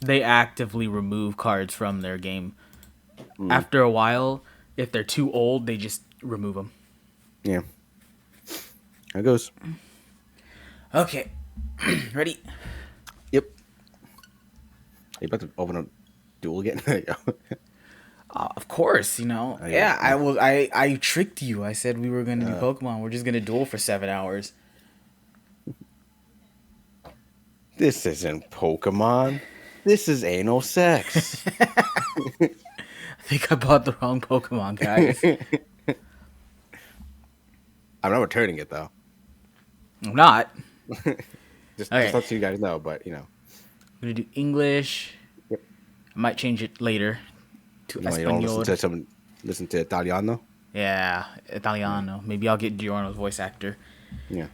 actively remove cards from their game. Mm. After a while, if they're too old, they just remove them. Yeah. There it goes. Okay, ready? Yep. You about to open up duel again? There you go. Of course, Oh, Yeah, yeah. I tricked you. I said we were gonna do Pokemon. We're just gonna duel for 7 hours. This isn't Pokemon. This is anal sex. I think I bought the wrong Pokemon, guys. I'm not returning it though. I'm not. Just Okay, let you guys know, but I'm gonna do English. Yep. I might change it later to You don't Espanol. listen to Italiano. Yeah, Italiano. Maybe I'll get Giorno's voice actor. Yeah.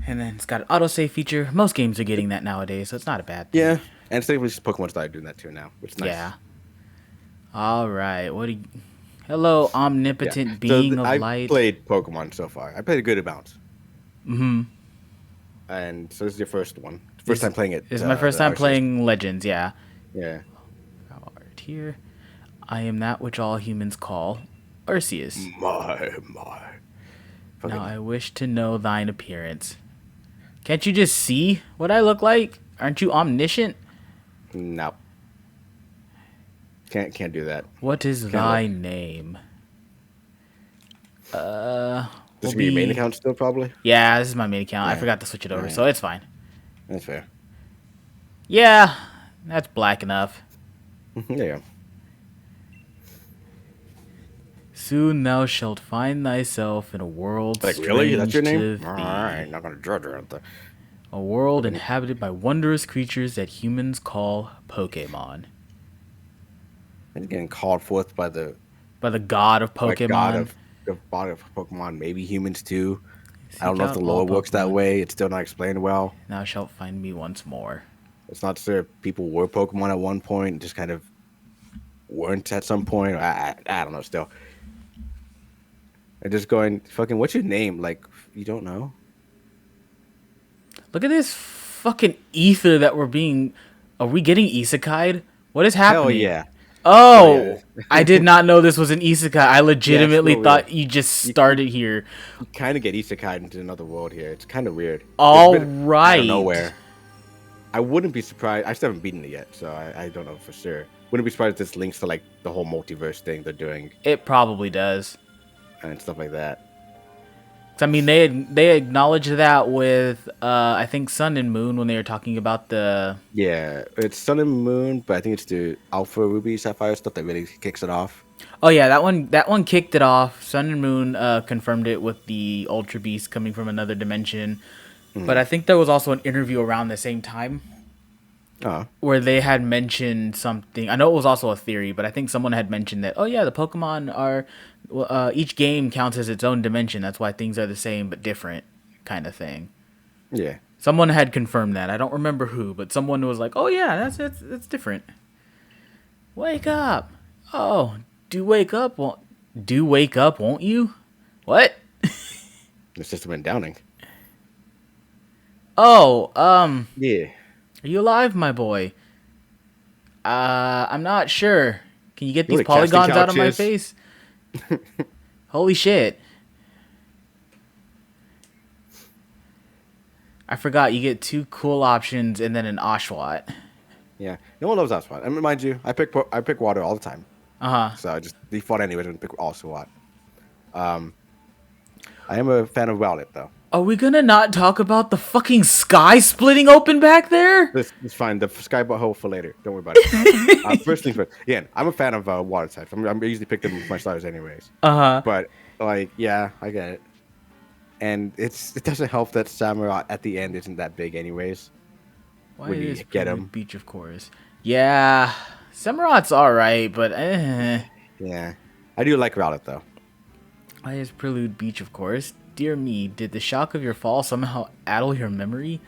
And then it's got an autosave feature. Most games are getting that nowadays, so it's not a bad thing. Yeah. And it's like Pokemon started doing that too now, which is nice. Yeah. All right. What do you... Hello, omnipotent So being of I've light. played Pokemon so far. I played a good amount. Mm-hmm. And so this is your first one. First time playing it. This is my first time playing Legends, yeah. Yeah. Right here. I am that which all humans call Arceus. My. Now I wish to know thine appearance. Can't you just see what I look like? Aren't you omniscient? No. Can't do that. What is thy name? This will be your main account still, probably? Yeah, this is my main account. Yeah. I forgot to switch it over, so it's fine. That's fair. Yeah, that's black enough. Yeah. Soon thou shalt find thyself in a world Like, really? That's your strange name? to Alright, thee. not gonna judge her. A world inhabited by wondrous creatures that humans call Pokemon. And getting called forth by the god of Pokemon. the god of Pokemon, maybe humans too. Seek I don't know if out the all lore works that Pokemon. way. It's still not explained well. Thou shalt find me once more. It's not sure if people were Pokemon at one point and just kind of weren't at some point. I don't know still. And just going, fucking, what's your name? Like, you don't know? Look at this fucking ether that we're being... Are we getting isekai'd? What is happening? Hell yeah. Oh, I did not know this was an isekai. I legitimately real thought weird. you just started here. You kind of get isekai into another world here. It's kind of weird. All Out right. of nowhere. I wouldn't be surprised. I still haven't beaten it yet, so I don't know for sure. Wouldn't be surprised if this links to like the whole multiverse thing they're doing It probably does. and stuff like that. I mean, they acknowledged that with I think Sun and Moon when they were talking about the... Yeah, it's Sun and Moon, but I think it's the Alpha Ruby Sapphire stuff that really kicks it off. Oh yeah, that one kicked it off. Sun and Moon confirmed it with the Ultra Beast coming from another dimension. But I think there was also an interview around the same time where they had mentioned something. I know it was also a theory, but I think someone had mentioned that, oh yeah, the Pokemon are... each game counts as its own dimension. That's why things are the same but different kind of thing. Yeah. Someone had confirmed that. I don't remember who, but someone was like, oh yeah, that's different. Wake up. Oh, do wake up, won't you? What? The system went downing. Oh, Yeah. are you alive, my boy? I'm not sure. Can you get You these know what a casting polygons out of couch my is? face? Holy shit. I forgot you get 2 cool options and then an Oshawott. Yeah. No one loves that spot. And mind you, I pick water all the time. Uh-huh. So I just default anyways and pick also what. I am a fan of Rowlet though. Are we gonna not talk about the fucking sky splitting open back there? It's fine. The sky hole for later. Don't worry about it. First things first. Yeah, I'm a fan of water types. I'm usually pick them with my stars anyways. Uh-huh. But like, yeah, I get it. And it doesn't help that Samurott at the end isn't that big anyways. Why when you is get Prelude him. Beach, of course. Yeah, Samurott's alright, but Yeah, I do like Rowlet though. Why is Prelude Beach, of course? Dear me, did the shock of your fall somehow addle your memory?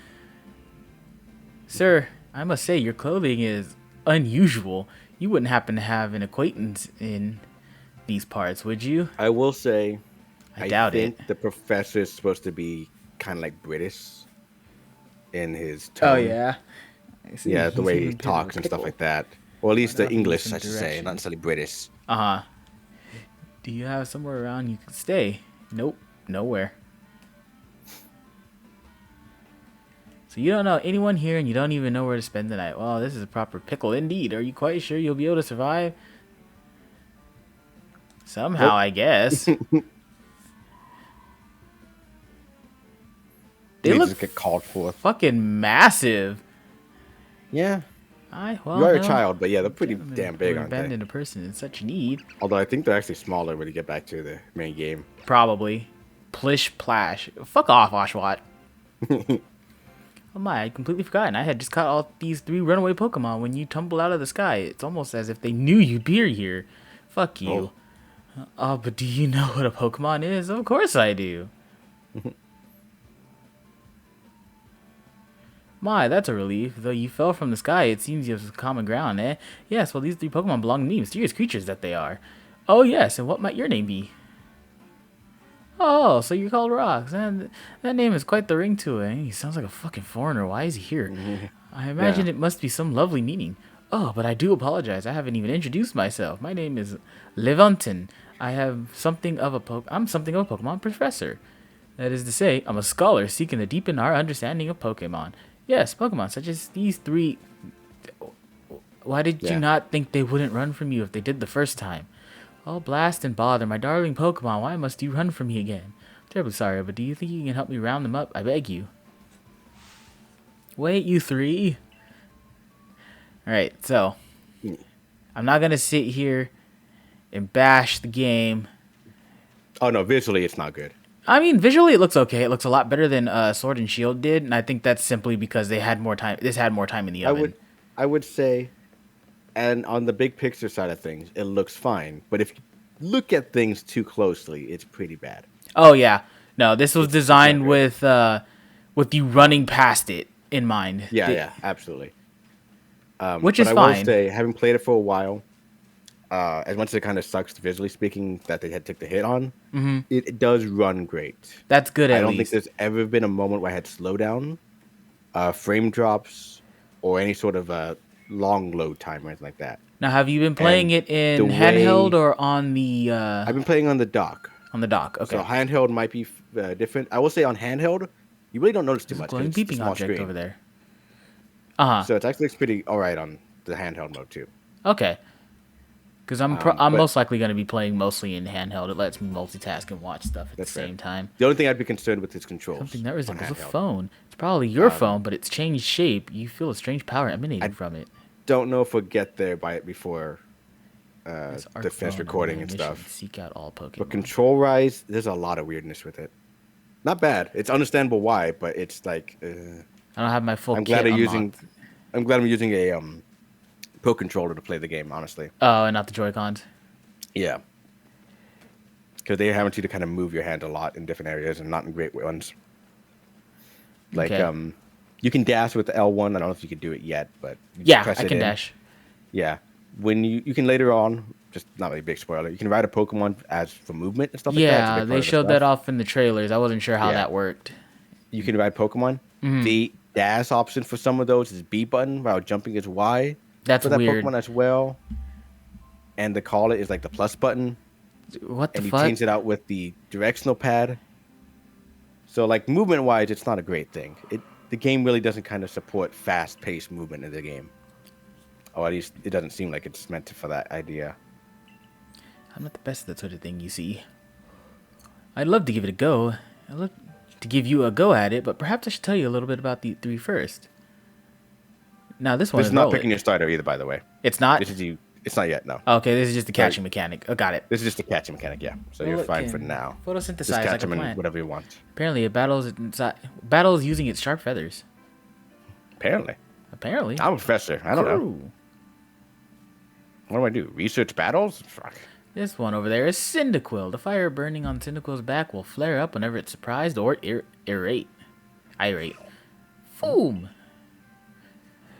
Sir, I must say your clothing is unusual. You wouldn't happen to have an acquaintance in these parts, would you? I will say, I doubt think it. the professor is supposed to be kind of like British in his Oh tone. yeah. I see. Yeah, the He's way he even talks and stuff pickle. like that. Or at least Wonder the if he needs English, some I should say, not direction. necessarily British. Uh-huh. Do you have somewhere around you can stay? Nope. Nowhere. So you don't know anyone here and you don't even know where to spend the night. Well, this is a proper pickle indeed. Are you quite sure you'll be able to survive? Somehow, Nope. I guess. They You look just get called forth. fucking massive. Yeah. Well, You are a no. child, but yeah, they're pretty Gentlemen damn would big, aren't they? abandon a person in such need. Although I think they're actually smaller when you get back to the main game. Probably. Plish plash. Fuck off, Oshawott. Oh my, I'd completely forgotten. I had just caught all these 3 runaway Pokemon when you tumbled out of the sky. It's almost as if they knew you'd be here. Fuck you. Oh, but do you know what a Pokemon is? Of course I do. My, that's a relief. Though you fell from the sky, it seems you have some common ground, eh? Yes, well, these 3 Pokemon belong to me, mysterious creatures that they are. Oh, yes, and what might your name be? Oh, so you're called Rocks. And that name has quite the ring to it. He sounds like a fucking foreigner. Why is he here? I imagine Yeah. it must be some lovely meaning. Oh, but I do apologize. I haven't even introduced myself. My name is Levantin. I'm something of a Pokemon professor. That is to say, I'm a scholar seeking to deepen our understanding of Pokemon. Yes, Pokemon such as these 3. Why did you Yeah. not think they wouldn't run from you if they did the first time? Oh, blast and bother, my darling Pokemon, why must you run from me again? I'm terribly sorry, but do you think you can help me round them up? I beg you. Wait, you 3? Alright, so. I'm not going to sit here and bash the game. Oh no, visually it's not good. I mean, visually it looks okay. It looks a lot better than Sword and Shield did, and I think that's simply because they had more time. This had more time in the oven. I would say, and on the big picture side of things, it looks fine. But if you look at things too closely, it's pretty bad. Oh yeah, no, this was designed it's with you running past it in mind. Yeah, absolutely. Which but is I fine. will say, having played it for a while, as much as it kind of sucks visually speaking that they had took the hit on, it does run great. That's good. I don't think there's ever been a moment where I had slowdown, frame drops, or any sort of long load time or anything like that. Now, have you been playing it in handheld or on the? I've been playing on the dock. On the dock, okay. So handheld might be different. I will say on handheld, you really don't notice too much. Glowing It's a beeping small object screen over there. Uh huh. So it's actually pretty all right on the handheld mode too. Okay. Because I'm But most likely going to be playing mostly in handheld. It lets me multitask and watch stuff at the same time. The only thing I'd be concerned with is controls. Something that resembles a phone. It's probably your phone, but it's changed shape. You feel a strange power emanating from it. Don't know if we'll get there before to finish recording and stuff. Seek out all Pokemon. But control-wise, there's a lot of weirdness with it. Not bad. It's understandable why, but it's like. I don't have my full. I'm glad I'm using a Pro controller to play the game. Honestly. Oh, and not the Joy-Cons. Yeah. Because they have you to kind of move your hand a lot in different areas and not in great ones. Like you can dash with the L1. I don't know if you could do it yet, but yeah, I can dash. Yeah, when you can later on, just not really a big spoiler. You can ride a Pokemon as for movement and stuff like that. Yeah, they showed that off in the trailers. I wasn't sure how that worked. You can ride Pokemon. The dash option for some of those is B button, while jumping is Y. That's for that weird. Pokemon as well. And the call it is like the plus button. What the fuck? And fuck? you change it out with the directional pad. So like movement wise, it's not a great thing. The game really doesn't kind of support fast paced movement in the game. Or at least it doesn't seem like it's meant for that idea. I'm not the best at that sort of thing, you see. I'd love to give it a go. I'd love to give you a go at it, but perhaps I should tell you a little bit about the 3 first. Now this one is not picking your starter either, by the way. It's not? It's not yet, no. Okay, this is just the catching mechanic. Oh, got it. This is just the catching mechanic, yeah. So you're fine for now. Photosynthesize just catch like them a plant. in whatever you want. Apparently, it battles using its sharp feathers. Apparently. I'm a professor. I don't know. What do I do? Research battles? Fuck. This one over there is Cyndaquil. The fire burning on Cyndaquil's back will flare up whenever it's surprised or irate. Boom.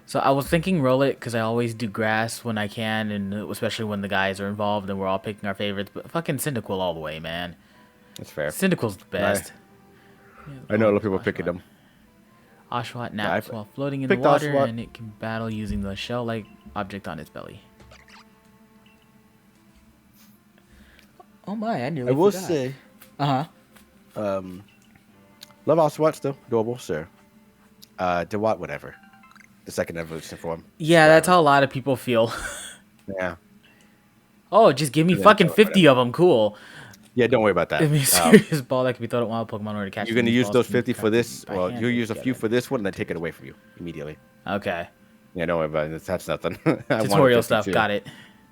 So I was thinking roll it because I always do grass when I can, and especially when the guys are involved and we're all picking our favorites. But fucking Cyndaquil all the way, man. That's fair. Cyndaquil's the best. I know a lot of people picking them. Oshawott Yeah, I naps while floating in the picked water, Oshawott. and it can battle using the shell-like object on its belly. Oh my, I nearly I will forgot. say, Uh-huh. love Oshawott still. Adorable, sure. Dewott, whatever. The second evolution form. Yeah, that's how a lot of people feel. Yeah. Oh, just give me And then, fucking 50 of them. Cool. yeah, don't worry about that. Give me a serious ball that can be thrown at wild Pokemon in order to catch You're them. going to These use balls those can be 50 for collected this. by Well, hand you'll put use a few together. for this one and then take it away from you immediately. Okay. Yeah, don't worry about it. That's nothing. Tutorial stuff. Too. Got it.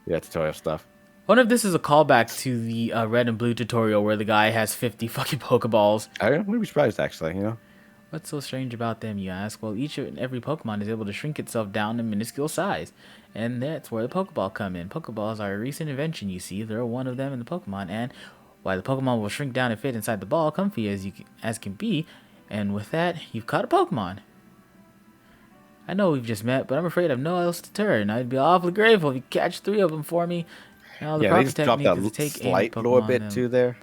Yeah, tutorial stuff. I wonder if this is a callback to the red and blue tutorial where the guy has 50 fucking Pokeballs. I wouldn't be surprised, actually, you know? What's so strange about them, you ask? Well, each and every Pokemon is able to shrink itself down to minuscule size. And that's where the Pokeball come in. Pokeballs are a recent invention, you see. There are one of them in the Pokemon, and why the Pokemon will shrink down and fit inside the ball, comfy as can be. And with that, you've caught a Pokemon. I know we've just met, but I'm afraid I've no else to turn. I'd be awfully grateful if you catch 3 of them for me. Now, the Yeah, they proper just dropped technique that is to take slight Pokemon little bit too there.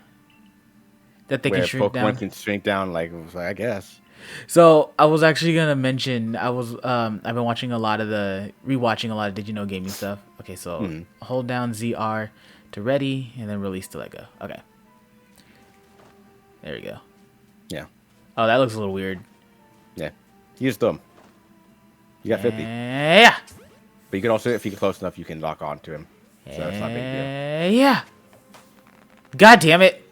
that they where can shrink Pokemon down. can shrink down, like, I guess. So I was actually gonna mention I've been watching rewatching a lot of Did You Know Gaming stuff. Okay, so hold down ZR to ready and then release to let go. Okay. There we go. Yeah. Oh, that looks a little weird. Yeah. Use them. You got 50. Yeah. But you can also, if you get close enough, you can lock on to him. So that's not a big deal. Yeah. God damn it.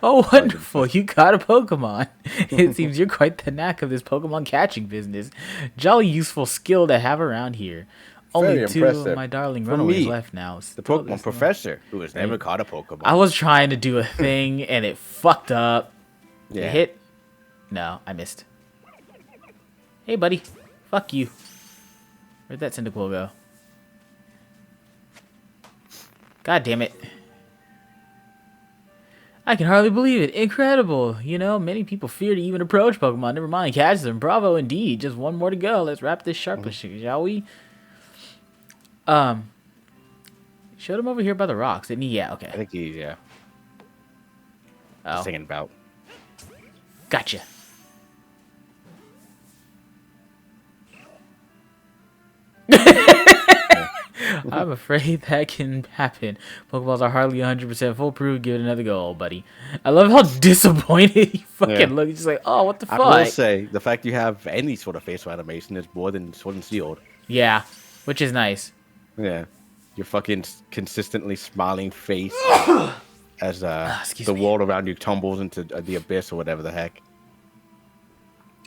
Oh, wonderful. You got a Pokemon. It seems you're quite the knack of this Pokemon catching business. Jolly useful skill to have around here. Only Very 2 impressive. of my darling For runaways me, left now. The Pokemon professor who has never caught a Pokemon. I was trying to do a thing and it fucked up. Yeah. It hit. No, I missed. Hey, buddy. Fuck you. Where'd that Cyndaquil go? God damn it. I can hardly believe it. Incredible. You know, many people fear to even approach Pokemon. Never mind catch them. Bravo indeed. Just one more to go. Let's wrap this sharply, shall we? Showed him over here by the rocks, didn't he? Yeah, okay. I think he's, yeah. Oh. Singing about. Gotcha. I'm afraid that can happen. Pokeballs are hardly 100% foolproof. Give it another go, buddy. I love how disappointed he fucking looks. He's just like, oh, what the fuck? I will say, the fact you have any sort of facial animation is more than Sword and Shield. Yeah, which is nice. Yeah. Your fucking consistently smiling face as the world around you tumbles into the abyss or whatever the heck.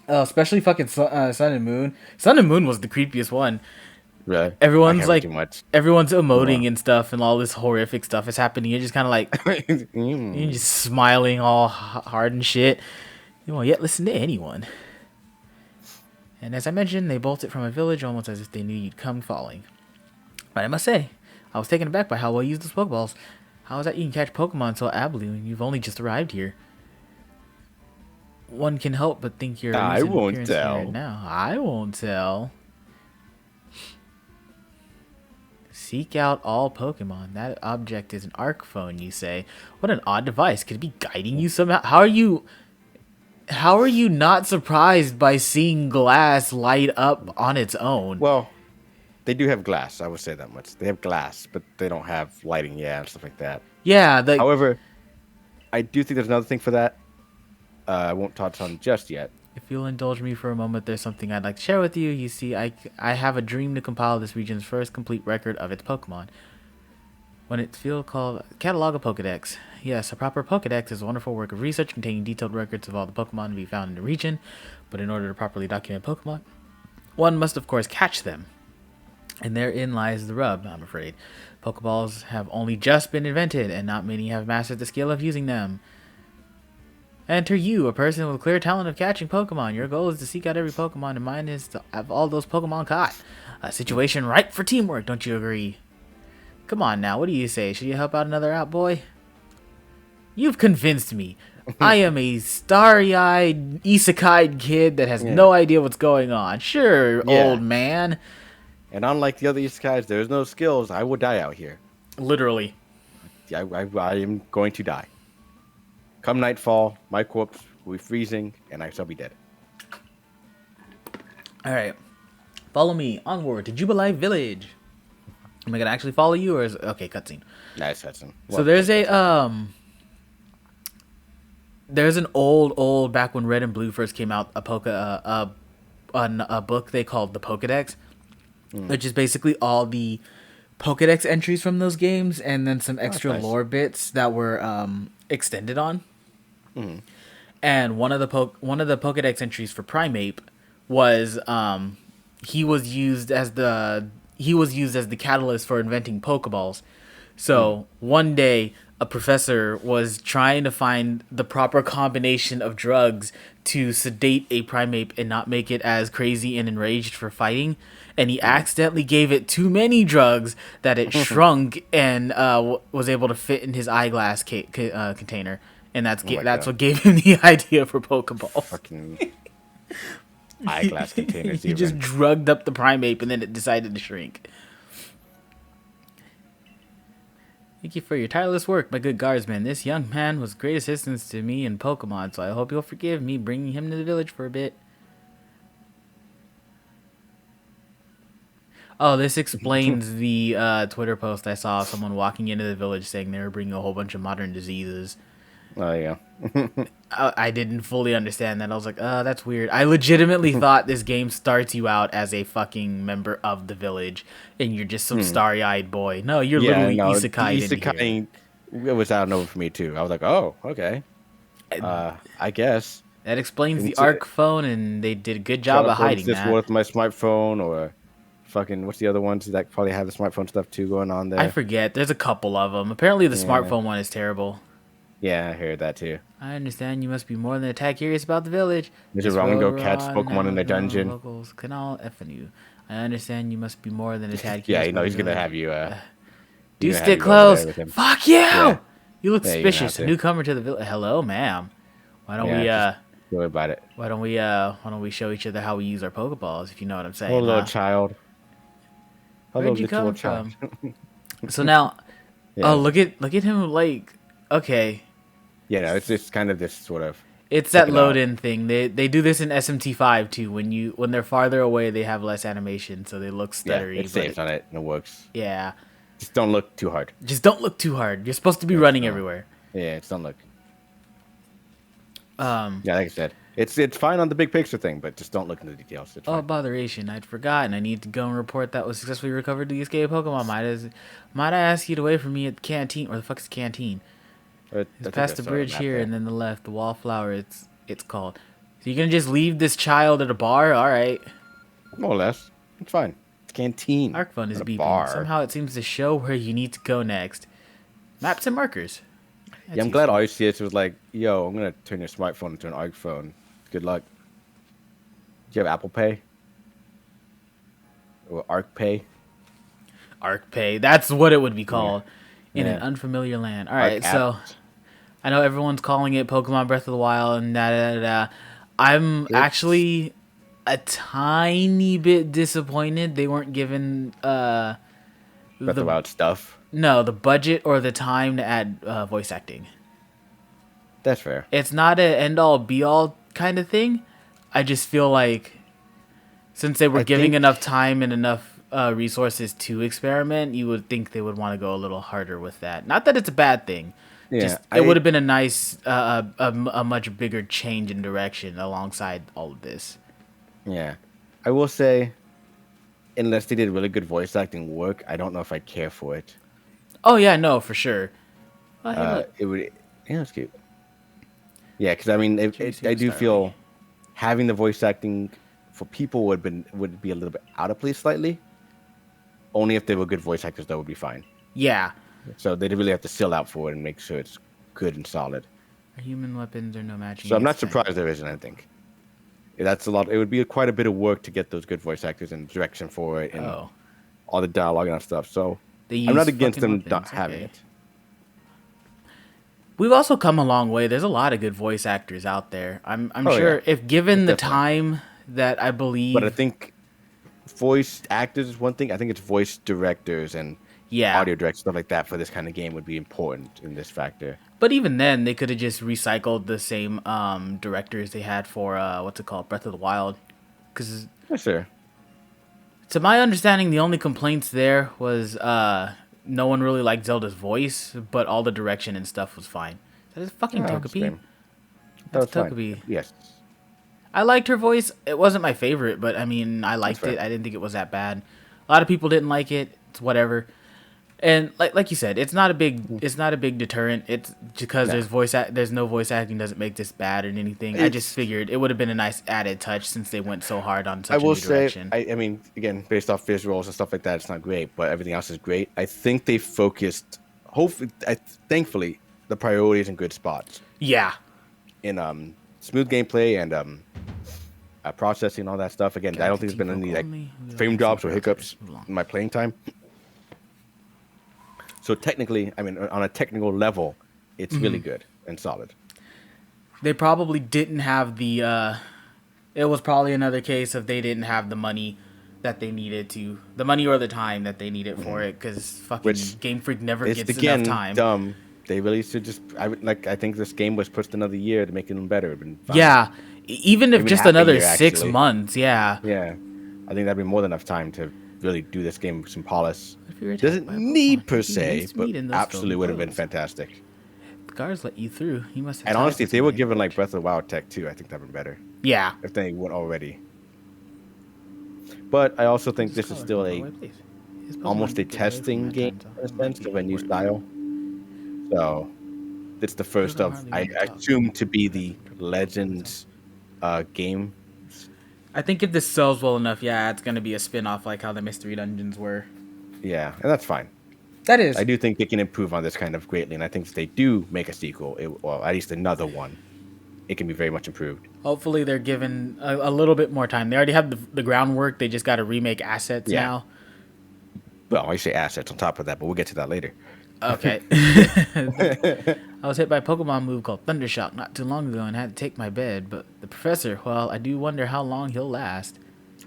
Oh, especially fucking Sun and Moon. Sun and Moon was the creepiest one. Really? Everyone's like, everyone's emoting and stuff, and all this horrific stuff is happening. You're just kind of like, you're just smiling all hard and shit. You won't yet listen to anyone. And as I mentioned, they bolted from a village almost as if they knew you'd come falling. But I must say, I was taken aback by how well used those Pokeballs. How is that you can catch Pokemon so ably when you've only just arrived here? One can help but think you're. I won't tell. Now I won't tell. Seek out all Pokemon. That object is an Arc phone, you say. What an odd device. Could it be guiding you somehow? How are you not surprised by seeing glass light up on its own? Well, they do have glass, I would say that much. They have glass, but they don't have lighting, and stuff like that. Yeah. However, I do think there's another thing for that. I won't touch on just yet. If you'll indulge me for a moment, there's something I'd like to share with you. You see, I have a dream to compile this region's first complete record of its Pokemon. When it's field called Catalog of Pokedex. Yes, a proper Pokedex is a wonderful work of research containing detailed records of all the Pokemon to be found in the region. But in order to properly document Pokemon, one must of course catch them. And therein lies the rub, I'm afraid. Pokeballs have only just been invented, and not many have mastered the skill of using them. Enter you, a person with a clear talent of catching Pokemon. Your goal is to seek out every Pokemon, and mine is to have all those Pokemon caught. A situation ripe for teamwork, don't you agree? Come on now, what do you say? Should you help out another out boy? You've convinced me. I am a starry-eyed, isekai kid that has no idea what's going on. Sure, old man. And unlike the other isekais, there's no skills. I will die out here. Literally. I am going to die. Come nightfall, my corpse we'll be freezing, and I shall be dead. All right. Follow me onward to Jubilee Village. Am I gonna actually follow you, or is okay? Cutscene. Nice cutscene. So there's there's an old back when Red and Blue first came out, a book they called the Pokédex, which is basically all the Pokédex entries from those games, and then some extra lore bits that were extended on. And one of the Pokédex entries for Primeape was he was used as the catalyst for inventing Pokeballs. So one day a professor was trying to find the proper combination of drugs to sedate a Primeape and not make it as crazy and enraged for fighting, and he accidentally gave it too many drugs that it shrunk and was able to fit in his eyeglass container, and that's what gave him the idea for Pokeballs. Fucking eyeglass containers. He just drugged up the Primeape and then it decided to shrink. Thank you for your tireless work, my good guardsman. This young man was great assistance to me in Pokemon, so I hope you'll forgive me bringing him to the village for a bit. Oh, this explains the Twitter post I saw of someone walking into the village saying they were bringing a whole bunch of modern diseases. Oh, yeah. I didn't fully understand that. I was like, that's weird. I legitimately thought this game starts you out as a fucking member of the village, and you're just some starry-eyed boy. No, you're literally isekai into here. It was out of nowhere for me, too. I was like, oh, okay. I guess. That explains the ARC phone, and they did a good job of hiding that. Is this worth my smartphone, or fucking, what's the other ones that probably have the smartphone stuff, too, going on there? I forget. There's a couple of them. Apparently, the smartphone one is terrible. Yeah, I heard that too. I understand you must be more than a tad curious about the village. Mr. Ramen catch Pokemon in the dungeon. Locals can all effing you. I understand you must be more than a tad curious. Yeah, you know he's gonna have you. Do stick close. Fuck you! Yeah. You look suspicious. A newcomer to the village. Hello, ma'am. Why don't we worry about it. Why don't we show each other how we use our Pokeballs? If you know what I'm saying. Hello, little child. Where'd you come from? So now, look at him. Like, okay. Yeah, no, it's just kind of this sort of. It's that load-in thing. They do this in SMT5 too. When they're farther away, they have less animation, so they look stuttery. Yeah, it saves on it and it works. Yeah. Just don't look too hard. You're supposed to be running everywhere. Yeah, just don't look. Yeah, like I said, it's fine on the big picture thing, but just don't look in the details. Oh, botheration! I'd forgotten. I need to go and report that was successfully recovered to the escaped Pokemon. Might I ask you to wait for me at the canteen? Where the fuck is the canteen? It's past the bridge here, and then the left, the wallflower. It's called. So you're gonna just leave this child at a bar? All right. More or less. It's fine. It's canteen. Arc phone is beeping. Bar. Somehow it seems to show where you need to go next. Maps and markers. That's I'm glad Arceus was like, "Yo, I'm gonna turn your smartphone into an Arc phone. Good luck." Do you have Apple Pay? Or Arc Pay? Arc Pay. That's what it would be called. Yeah. In an unfamiliar land. All right, so I know everyone's calling it Pokemon Breath of the Wild and I'm actually a tiny bit disappointed they weren't given Breath of the Wild stuff. No, the budget or the time to add voice acting. That's fair. It's not an end-all, be-all kind of thing. I just feel like since they were giving enough time and enough resources to experiment, you would think they would want to go a little harder with that. Not that it's a bad thing. Yeah, just, it would have been a nice, a much bigger change in direction alongside all of this. Yeah. I will say, unless they did really good voice acting work, I don't know if I care for it. Oh, yeah, no, for sure. It would, yeah, it's cute. Yeah, because I mean, I do feel having the voice acting for people would be a little bit out of place slightly. Only if they were good voice actors, that would be fine. Yeah. So they really have to still out for it and make sure it's good and solid. Our human weapons are no match. So I'm not surprised there isn't, I think. That's a lot. It would be quite a bit of work to get those good voice actors and direction for it and all the dialogue and stuff. So I'm not against them not having it. We've also come a long way. There's a lot of good voice actors out there. I'm sure if given the time that I believe. But I think voice actors is one thing. I think it's voice directors and Yeah. audio direct stuff like that for this kind of game would be important in this factor. But even then, they could have just recycled the same directors they had for what's it called, Breath of the Wild. Because For sure. to my understanding, the only complaints there was no one really liked Zelda's voice, but all the direction and stuff was fine. That is fucking Togepi. That's Togepi. Yes. I liked her voice. It wasn't my favorite, but I mean, I liked it. I didn't think it was that bad. A lot of people didn't like it. It's whatever. And like you said, it's not a big deterrent. It's because there's no voice acting doesn't make this bad or anything. I just figured it would have been a nice added touch since they went so hard on such a new direction. I mean, again, based off visuals and stuff like that, it's not great, but everything else is great. I think they focused. Hopefully, thankfully, the priorities in good spots. Yeah. In smooth gameplay and processing and all that stuff. Again, I don't think there's been any frame drops or hiccups in my playing time. So technically, I mean, on a technical level, it's really good and solid. They probably didn't have the. It was probably another case of they didn't have the money that they needed to, the money or the time that they needed for it, because fucking Game Freak never gets enough time. Dumb. They really should just. I think this game was pushed another year to make it even better. Yeah, even if just another 6 months. Yeah. Yeah, I think that'd be more than enough time to really do this game with some polish. Doesn't need per se, but absolutely would have been fantastic. The guards let you through. You must have. And honestly, if they were given like Breath of the Wild tech too, I think that'd been better. Yeah. If they would already. But I also think this is still almost a testing game in a sense of a new style. So it's the first of I assume to be the Legends game. I think if this sells well enough, yeah, it's gonna be a spin-off like how the Mystery Dungeons were. Yeah, and that's fine. That is. I do think they can improve on this kind of greatly, and I think if they do make a sequel, or at least another one, it can be very much improved. Hopefully they're given a little bit more time. They already have the groundwork. They just got to remake assets now. Well, I say assets on top of that, but we'll get to that later. Okay. I was hit by a Pokemon move called Thundershock not too long ago and had to take my bed, but the professor, well, I do wonder how long he'll last.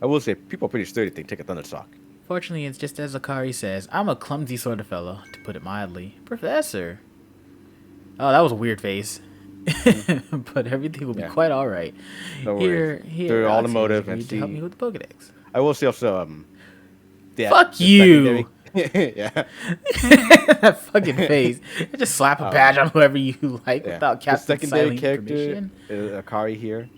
I will say, people are pretty sturdy if they take a Thundershock. Fortunately, it's just as Akari says. I'm a clumsy sort of fellow, to put it mildly. Professor. Oh, that was a weird face. But everything will be quite all right. No worries. Here, they're all emotive and to help me with the Pokedex. I will say also, fuck you. Yeah. That fucking face. Just slap a badge on whoever you like without casting secondary character. Akari here.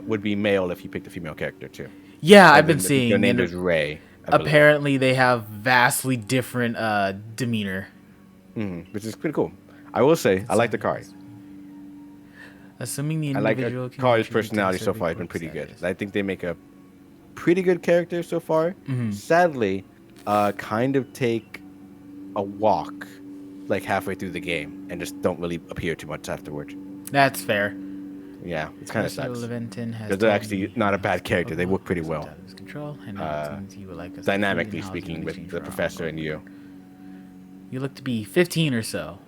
Would be male if you picked a female character too. Yeah, I've been seeing. Their name is Ray. Apparently, they have vastly different demeanor, which is pretty cool. I will say, I like Akari. Assuming the individual Akari's personality so far has been pretty good. I think they make a pretty good character so far. Sadly, kind of take a walk like halfway through the game and just don't really appear too much afterwards. That's fair. Yeah, it's kind of sucks. Because they're actually not a bad character. They work pretty well. Dynamically speaking, with the professor and you. You look to be 15 or so.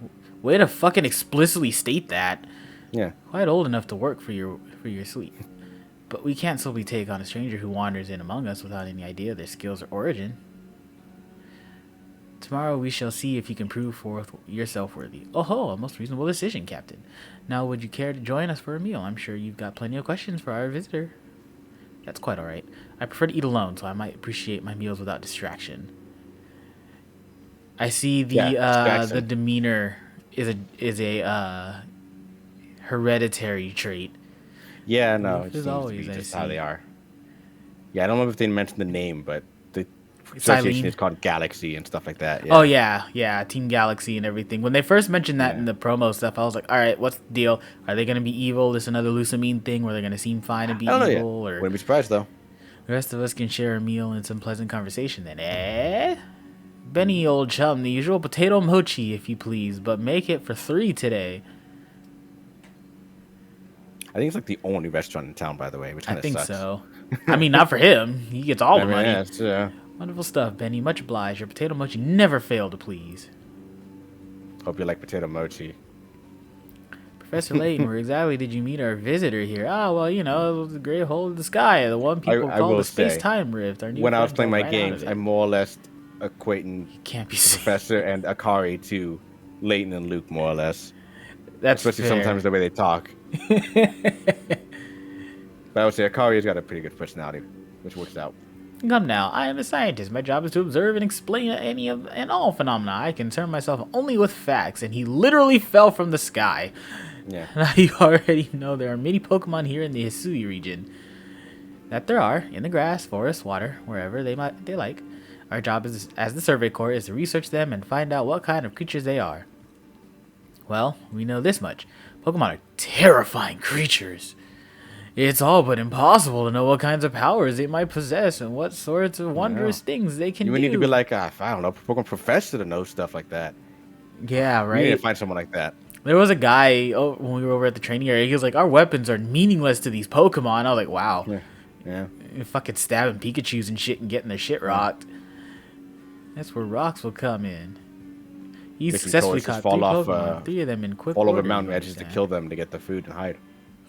Way to fucking explicitly state that. Yeah. Quite old enough to work for your sleep. But we can't simply take on a stranger who wanders in among us without any idea of their skills or origin. Tomorrow we shall see if you can prove forth yourself worthy. Oh, a most reasonable decision, Captain. Now, would you care to join us for a meal? I'm sure you've got plenty of questions for our visitor. That's quite all right. I prefer to eat alone, so I might appreciate my meals without distraction. I see the demeanor is a hereditary trait. Yeah, no, it seems to be just how they are. Yeah, I don't know if they mentioned the name, but the association is called Galaxy and stuff like that. Yeah. Oh, yeah, Team Galaxy and everything. When they first mentioned that in the promo stuff, I was like, all right, what's the deal? Are they going to be evil? This another Lusamine thing where they're going to seem fine and be evil? Or wouldn't be surprised, though. The rest of us can share a meal and some pleasant conversation then, eh? Benny, old chum, the usual potato mochi, if you please, but make it for 3 today. I think it's like the only restaurant in town, by the way, which kind of sucks. I think so. I mean, not for him. He gets all the money. Yeah. Wonderful stuff, Benny. Much obliged. Your potato mochi never failed to please. Hope you like potato mochi. Professor Layton, where exactly did you meet our visitor here? Ah, well, it was the great hole in the sky, the one people call the space-time rift. When I was playing my games, I more or less equating can't be the safe. professor and Akari to Layton and Luke, more or less. That's especially fair. sometimes the way they talk. But I would say Akari's got a pretty good personality, which works out. Come now, I am a scientist. My job is to observe and explain any of and all phenomena. I concern myself only with facts, and he literally fell from the sky. Yeah. Now you already know there are many Pokemon here in the Hisui region. That there are, in the grass, forest, water, wherever they like. Our job is, as the Survey Corps is to research them and find out what kind of creatures they are. Well, we know this much. Pokemon are terrifying creatures. It's all but impossible to know what kinds of powers they might possess and what sorts of wondrous things they can do. You need to be like, I don't know, Pokemon professor to know stuff like that. Yeah, right? You need to find someone like that. There was a guy, when we were over at the training area, he was like, our weapons are meaningless to these Pokemon. I was like, wow. Yeah. You're fucking stabbing Pikachus and shit and getting their shit rocked. That's where rocks will come in. He successfully caught 3 Pokemon, 3 of them in quick fall order. over mountain edges to kill them to get the food and hide.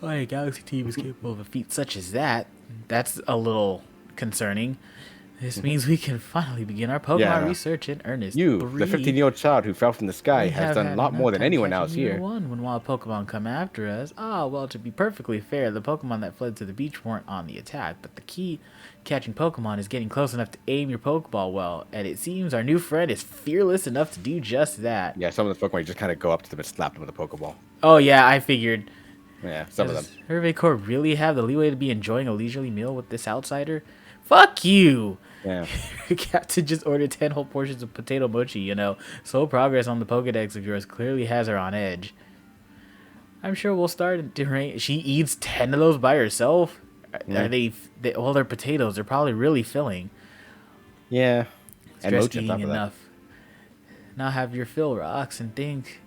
Oh, a Galaxy team is capable of a feat such as that. That's a little concerning. This means we can finally begin our Pokemon research in earnest. You, the 15-year-old child who fell from the sky, has done a lot more than anyone else here. When wild Pokemon come after us. Well, to be perfectly fair, the Pokemon that fled to the beach weren't on the attack, but the key catching Pokemon is getting close enough to aim your Pokeball well, and it seems our new friend is fearless enough to do just that. Yeah, some of the Pokemon you just kind of go up to them and slap them with a Pokeball. Oh yeah, I figured. Yeah, some of them. Does Survey Corps really have the leeway to be enjoying a leisurely meal with this outsider? Fuck you! Yeah. Captain just ordered 10 whole portions of potato mochi, you know. Slow progress on the Pokedex of yours clearly has her on edge. I'm sure we'll start to rank. She eats 10 of those by herself? Yeah. Are well, they're potatoes. They're probably really filling. Yeah. And just eating enough. Now have your fill, Rocks, and think.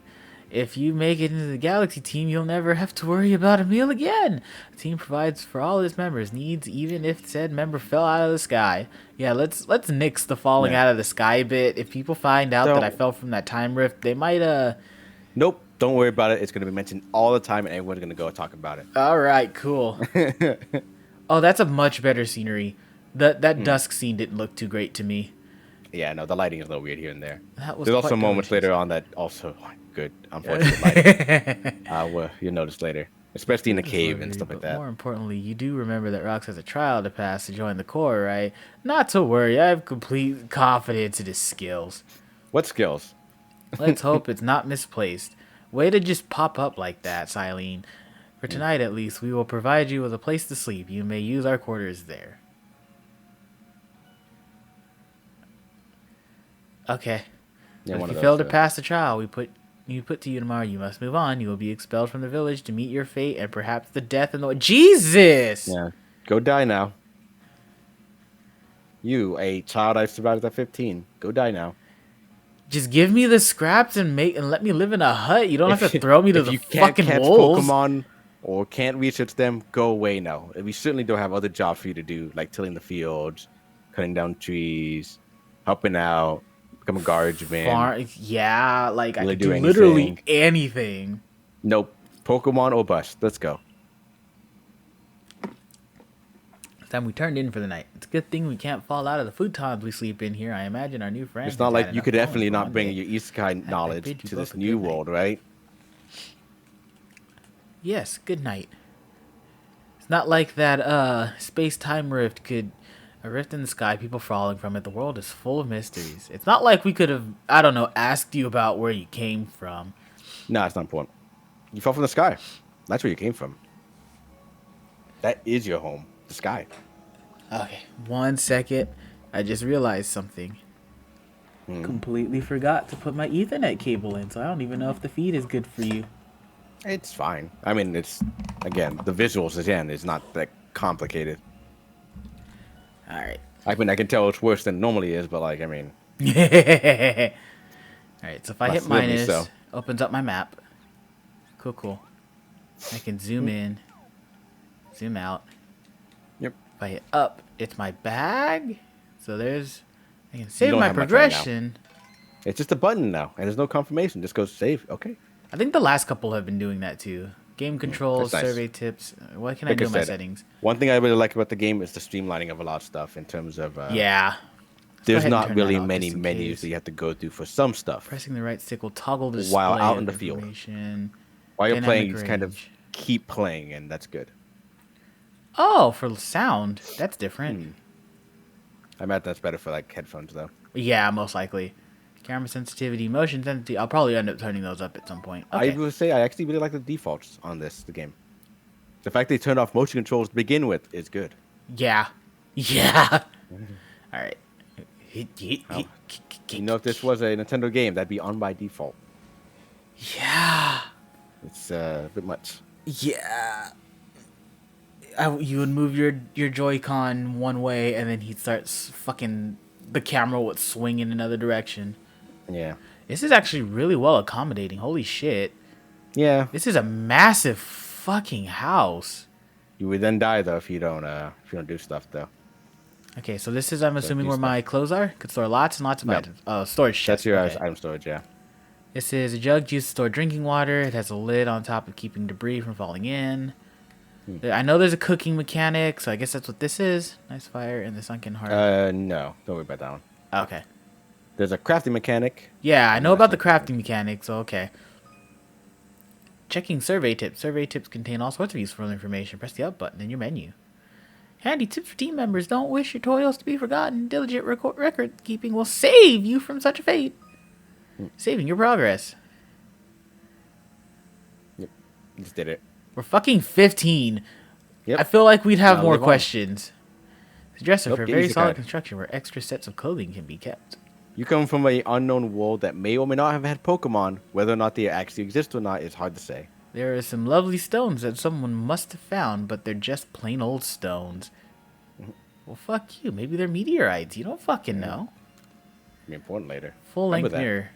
If you make it into the Galaxy team, you'll never have to worry about a meal again. The team provides for all its members' needs, even if said member fell out of the sky. Yeah, let's nix the falling out of the sky bit. If people find out that I fell from that time rift, they might Nope, don't worry about it. It's gonna be mentioned all the time, and everyone's gonna go talk about it. All right, cool. Oh, that's a much better scenery. That dusk scene didn't look too great to me. Yeah, no, the lighting is a little weird here and there. There's also moments later on that also good, unfortunate lighting. Well, you'll notice later, especially in the cave and stuff like that. More importantly, you do remember that Rox has a trial to pass to join the Corps, right? Not to worry, I have complete confidence in his skills. What skills? Let's hope it's not misplaced. Way to just pop up like that, Silene. For tonight, at least, we will provide you with a place to sleep. You may use our quarters there. Okay. Yeah, if you fail to pass the trial we put to you tomorrow, you must move on. You will be expelled from the village to meet your fate and perhaps the death and the... Jesus! Yeah. Go die now. You, a child I survived at 15. Go die now. Just give me the scraps and let me live in a hut. You don't have to throw me to the fucking catch wolves. Pokemon or can't research them, go away now. We certainly don't have other jobs for you to do, like tilling the fields, cutting down trees, helping out, become a guardsman. Yeah, like really I could do literally anything. Nope. Pokemon or bust. Let's go. Time we turned in for the night. It's a good thing we can't fall out of the futons we sleep in here. I imagine our new friend. It's not like you could definitely not bring your Isekai knowledge to this new world, right? Yes, good night. It's not like that space-time rift could... A rift in the sky, people falling from it. The world is full of mysteries. It's not like we could have, I don't know, asked you about where you came from. No, it's not important. You fell from the sky. That's where you came from. That is your home. The sky. Okay, 1 second. I just realized something. Completely forgot to put my Ethernet cable in, so I don't even know if the feed is good for you. It's fine. I mean, it's, again, the visuals, again, is not that complicated. All right. I mean, I can tell it's worse than it normally is, but, like, I mean... All right, so if I hit minus, opens up my map. Cool. I can zoom in, zoom out. Yep. If I hit up, it's my bag. So there's... I can save my progression. It's just a button now, and there's no confirmation. Just goes save. Okay. I think the last couple have been doing that, too. Game controls, survey tips. What can I do in my settings? One thing I really like about the game is the streamlining of a lot of stuff in terms of... yeah. there's not really many menus that you have to go through for some stuff. Pressing the right stick will toggle the display while out in the field. While you're playing, you just kind of keep playing, and that's good. Oh, for sound, that's different. I bet that's better for like headphones though. Yeah, most likely. Camera sensitivity, motion sensitivity. I'll probably end up turning those up at some point. Okay. I would say I actually really like the defaults on the game. The fact they turned off motion controls to begin with is good. Yeah. Yeah. All right. You know, if this was a Nintendo game, that'd be on by default. Yeah. It's a bit much. Yeah. You would move your Joy-Con one way, and then he'd start fucking... The camera would swing in another direction. Yeah. This is actually really well accommodating. Holy shit. Yeah. This is a massive fucking house. You would then die though if you don't do stuff though. Okay, so this is, I'm assuming, where my clothes are. Could store lots and lots of items. Oh, storage. That's your item storage, yeah. This is a jug used to store drinking water. It has a lid on top of keeping debris from falling in. I know there's a cooking mechanic, so I guess that's what this is. Nice fire in the sunken heart. No. Don't worry about that one. Okay. There's a crafting mechanic. Yeah, I know about the crafting mechanic, so okay. Checking survey tips. Survey tips contain all sorts of useful information. Press the up button in your menu. Handy tips for team members. Don't wish your toils to be forgotten. Diligent record keeping will save you from such a fate. Saving your progress. Yep. Just did it. We're fucking 15. Yep. I feel like we'd have more questions. The dresser for a very solid card. construction where extra sets of clothing can be kept. You come from an unknown world that may or may not have had Pokemon. Whether or not they actually exist or not is hard to say. There are some lovely stones that someone must have found, but they're just plain old stones. Well, fuck you. Maybe they're meteorites. You don't fucking know. Be important later. Full-length mirror.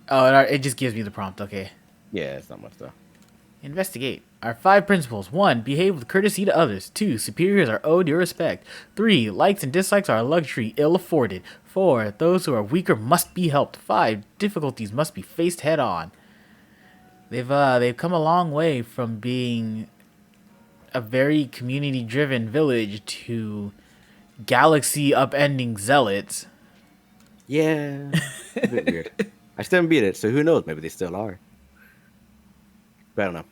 Oh, it just gives me the prompt. Okay. Yeah, it's not much though. Investigate. Our 5 principles. 1. Behave with courtesy to others. 2. Superiors are owed your respect. 3. Likes and dislikes are a luxury ill afforded. 4. Those who are weaker must be helped. 5. Difficulties must be faced head on. They've come a long way from being a very community driven village to galaxy upending zealots. Yeah. A bit weird. I still haven't beat it, so who knows? Maybe they still are. But I don't know.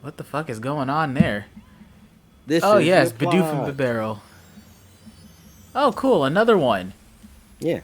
What the fuck is going on there? This yes, Bidoof and Bibero. Oh, cool, another one. Yeah.